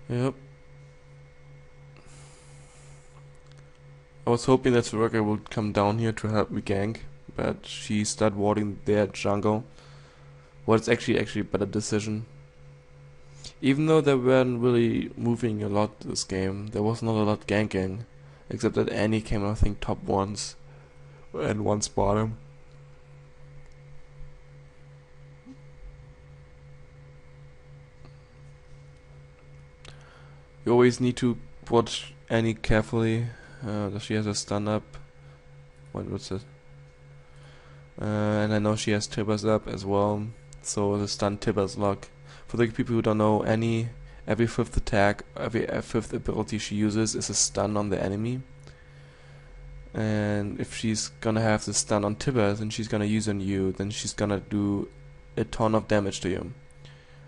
Yep. I was hoping that Soraka would come down here to help me gank, but she started warding their jungle. Well, it's actually a better decision. Even though they weren't really moving a lot this game, there was not a lot ganking. Except that Annie came, I think, top once. And once bottom. You always need to watch Annie carefully. She has a stun up. What's it? And I know she has Tibbers up as well. So the stun Tibbers lock. For the people who don't know, Annie, every fifth attack, every fifth ability she uses is a stun on the enemy. And if she's gonna have the stun on Tibbers and she's gonna use on you, then she's gonna do a ton of damage to you.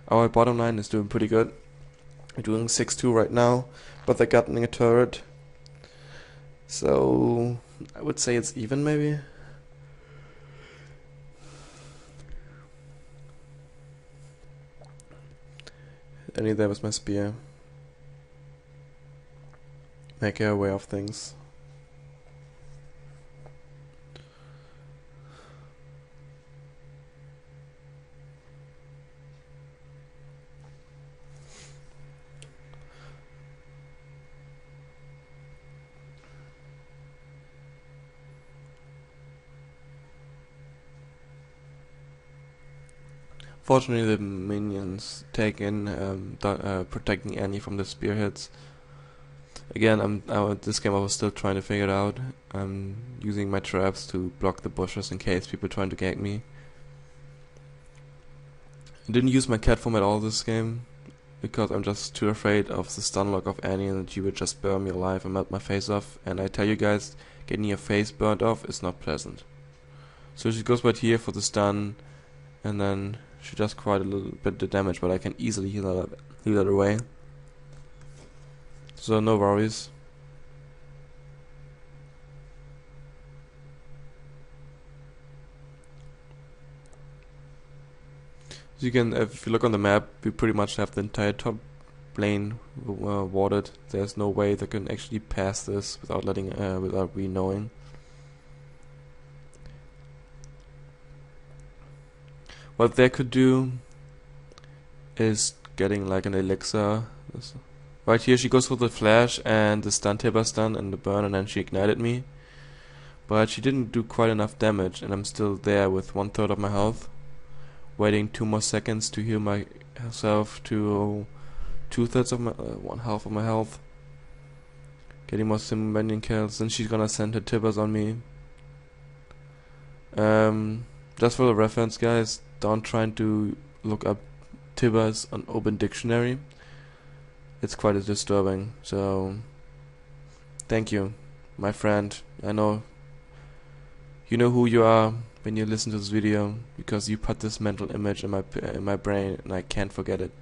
Our bottom line is doing pretty good. We're doing 6-2 right now, but they're getting a turret. So I would say it's even maybe. Annie there with my spear. Make her aware of things. Fortunately, the minions take in protecting Annie from the spearheads. Again, this game I was still trying to figure it out. I'm using my traps to block the bushes in case people trying to gank me. I didn't use my cat form at all this game because I'm just too afraid of the stun lock of Annie and she would just burn me alive and melt my face off. And I tell you guys, getting your face burnt off is not pleasant. So she goes right here for the stun, and then she does quite a little bit of damage, but I can easily heal that away. So no worries. As you can, if you look on the map, we pretty much have the entire top lane warded. There's no way they can actually pass this without without we knowing. What they could do is getting like an elixir. Right here she goes for the flash and the stun Tibber stun and the burn, and then she ignited me. But she didn't do quite enough damage, and I'm still there with 1/3 of my health. Waiting 2 more seconds to heal myself to 2/3 of my 1/2 of my health. Getting more sim minion kills, then she's gonna send her Tibbers on me. Just for the reference, guys, don't try to look up Tibbers on Open Dictionary. It's quite disturbing. So, thank you, my friend. I know you know who you are when you listen to this video, because you put this mental image in my brain, and I can't forget it.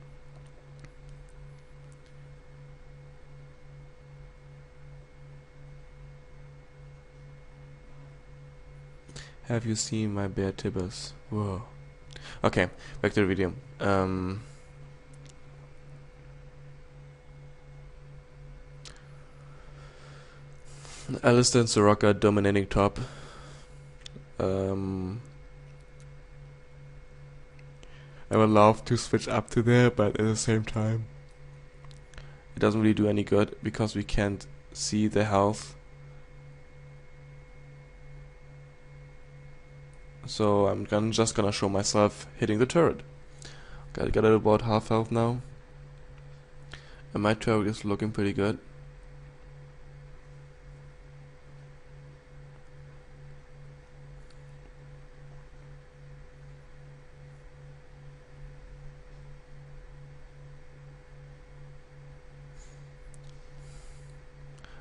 Have you seen my bare Tibbers? Whoa. Okay, back to the video. Alistair and Soraka dominating top. I would love to switch up to there, but at the same time it doesn't really do any good because we can't see the health. So I'm just gonna show myself hitting the turret. Got it about half health now, and my turret is looking pretty good.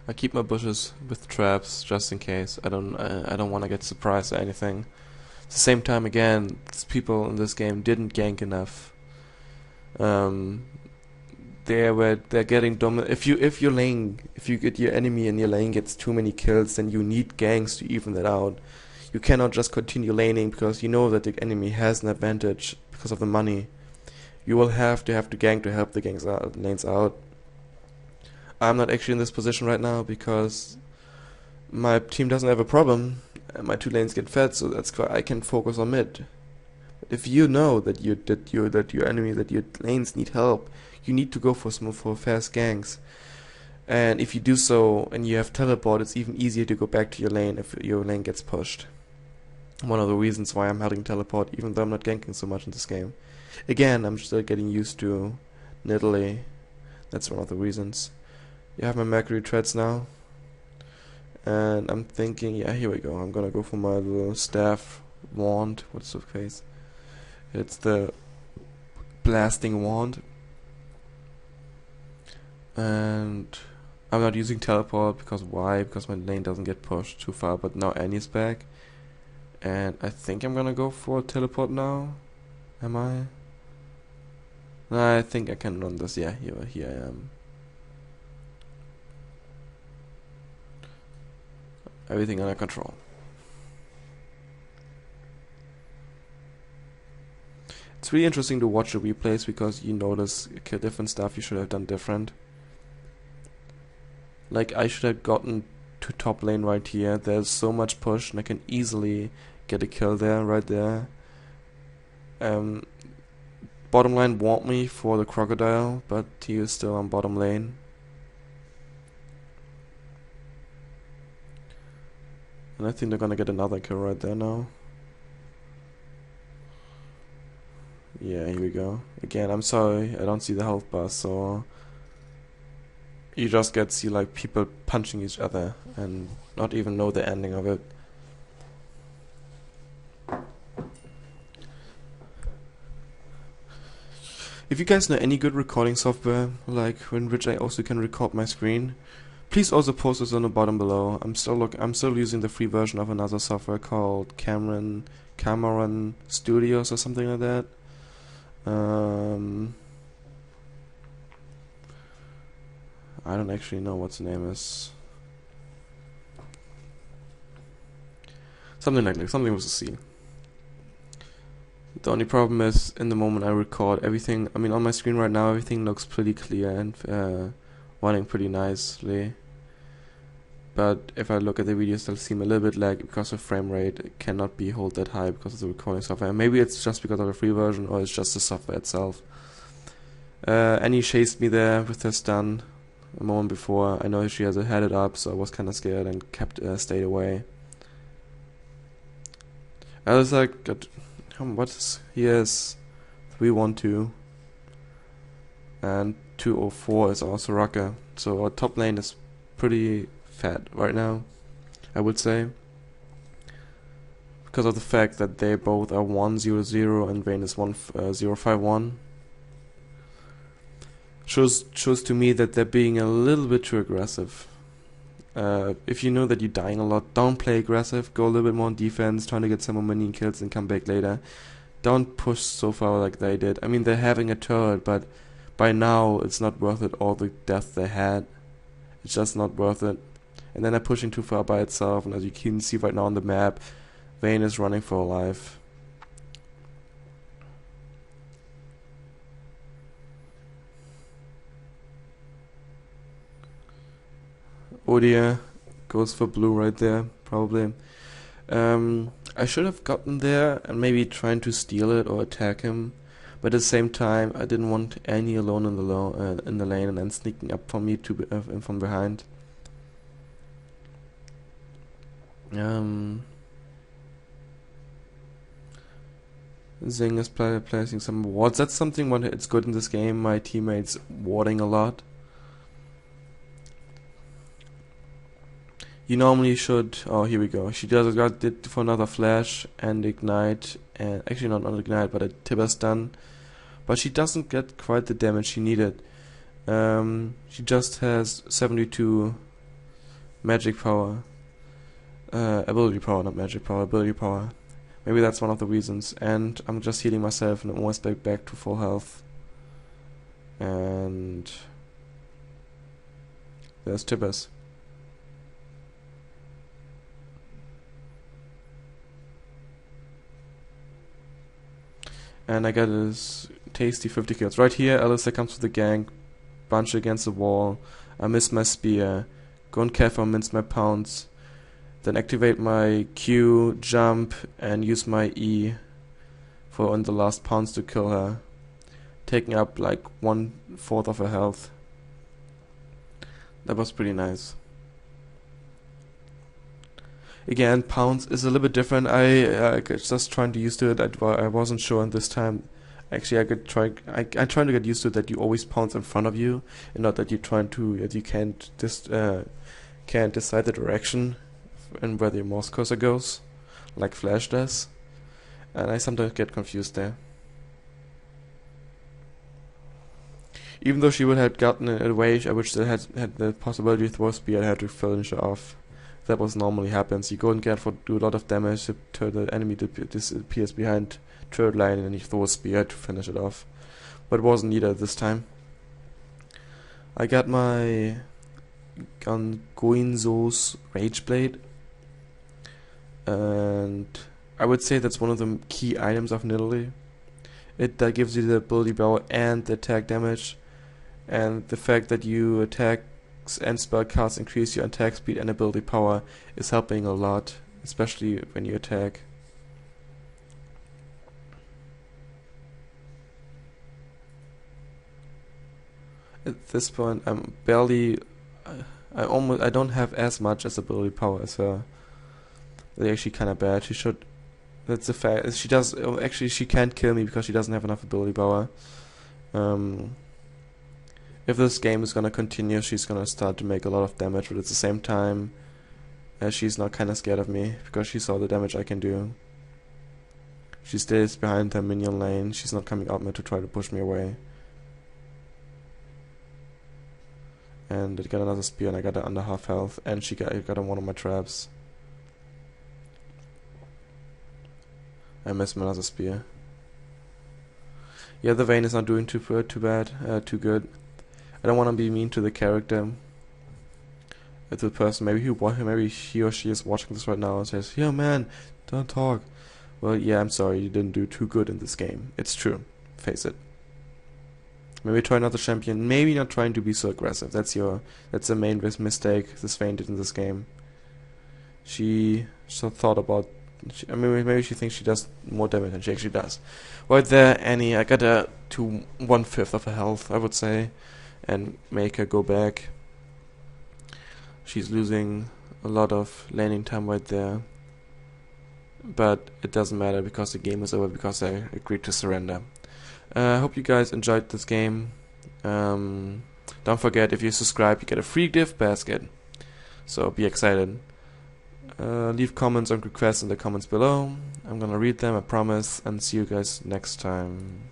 I keep my bushes with traps just in case. I don't want to get surprised or anything. At the same time, again, these people in this game didn't gank enough. They're getting dominant. If you get your enemy in your lane gets too many kills, then you need ganks to even that out. You cannot just continue laning because you know that the enemy has an advantage because of the money. You will have to gank to help the lanes out. I'm not actually in this position right now because my team doesn't have a problem and my 2 lanes get fed, so that's why I can focus on mid. But if you know that your enemy, that your lanes need help, you need to go for fast ganks. And if you do so and you have teleport, it's even easier to go back to your lane if your lane gets pushed. One of the reasons why I'm having teleport, even though I'm not ganking so much in this game. Again, I'm still getting used to Nidalee. That's one of the reasons. You have my Mercury treads now. And I'm thinking, yeah, here we go. I'm gonna go for my little staff wand. What's the face? It's the blasting wand. And I'm not using teleport because why? Because my lane doesn't get pushed too far. But now Annie's back. And I think I'm gonna go for teleport now. Am I? No, I think I can run this. Yeah, here I am. Everything under control. It's really interesting to watch the replays because you notice different stuff you should have done different. Like, I should have gotten to top lane right here. There's so much push and I can easily get a kill there, right there. Bottom line want me for the crocodile, but he is still on bottom lane. And I think they're gonna get another kill right there now. Yeah, here we go. Again, I'm sorry, I don't see the health bar, so you just see like people punching each other and not even know the ending of it. If you guys know any good recording software, like in which I also can record my screen, please also post this on the bottom below. I'm still using the free version of another software called Cameron Studios or something like that. I don't actually know what the name is. Something like that, something with a C. The only problem is, in the moment I record everything, I mean on my screen right now everything looks pretty clear and running pretty nicely. But if I look at the videos, they'll seem a little bit lag because the frame rate cannot be held that high because of the recording software. Maybe it's just because of the free version or it's just the software itself. Annie chased me there with her stun a moment before. I know she has had it up, so I was kind of scared and stayed away. I was like, he has 312 and 204 is also Rocker. So our top lane is pretty fat right now, I would say, because of the fact that they both are 1-0-0 and Vayne is 1-0-5-1. Shows to me that they're being a little bit too aggressive. If you know that you're dying a lot, don't play aggressive. Go a little bit more on defense, trying to get some more minion kills and come back later. Don't push so far like they did. I mean, they're having a turret, but by now it's not worth it. All the death they had, it's just not worth it. And then they're pushing too far by itself, and as you can see right now on the map, Vayne is running for her life. Odia goes for blue right there, probably. I should have gotten there and maybe trying to steal it or attack him, but at the same time I didn't want Annie alone in the lane and then sneaking up from me from behind. Zing is placing some wards. That's something when it's good in this game. My teammates warding a lot. You normally should. Oh, here we go. She got it for another flash and ignite, and actually not ignite, but a Tibber stun. But she doesn't get quite the damage she needed. She just has 72 magic power, ability power, not magic power, ability power. Maybe that's one of the reasons. And I'm just healing myself and almost back to full health. And there's Tibbers. And I got this tasty 50 kills. Right here, Alistair comes with the gank. bunch against the wall. I miss my spear. Go and careful mince my pounds. Then activate my Q, jump, and use my E for on the last pounds to kill her, taking up like 1/4 of her health. That was pretty nice. Again, pounds is a little bit different. I just trying to used to it. I wasn't sure in this time. Actually, I'm trying to get used to it that you always pounce in front of you, and not that you can't decide the direction and where the mouse cursor goes, like Flash does. And I sometimes get confused there. Even though she would have gotten it away, I wish that had the possibility to throw a spear. I had to finish her off. That was normally happens. You go and do a lot of damage to the enemy that disappears behind third line, and then you throw a spear to finish it off. But it wasn't needed this time. I got my Goinzo's Rage Blade, and I would say that's one of the key items of Nidalee. It gives you the ability power and the attack damage, and the fact that you attack and spell cards increase your attack speed and ability power is helping a lot, especially when you attack. At this point, I'm barely. I don't have as much as ability power as her. They're actually kind of bad. She should. That's the fact. She does. Actually, she can't kill me because she doesn't have enough ability power. If this game is gonna continue, she's gonna start to make a lot of damage, but at the same time, she's not kind of scared of me because she saw the damage I can do. She stays behind her minion lane. She's not coming out to try to push me away. And it got another spear, and I got her under half health, and she got on one of my traps. I missed my another spear. Yeah, the Vayne is not doing too bad, too good. I don't want to be mean to the character, to the person. Maybe he or she is watching this right now and says, "Yeah, man, don't talk." Well, yeah, I'm sorry, you didn't do too good in this game. It's true. Face it. Maybe try another champion. Maybe not trying to be so aggressive. That's the main mistake this Vayne did in this game. She thought about. Maybe she thinks she does more damage than she actually does. Right there, Annie. I got her to 1/5 of her health, I would say, and make her go back. She's losing a lot of laning time right there, but it doesn't matter because the game is over because I agreed to surrender. I hope you guys enjoyed this game. Don't forget, if you subscribe, you get a free gift basket, so be excited. Leave comments and requests in the comments below. I'm gonna read them, I promise, and see you guys next time.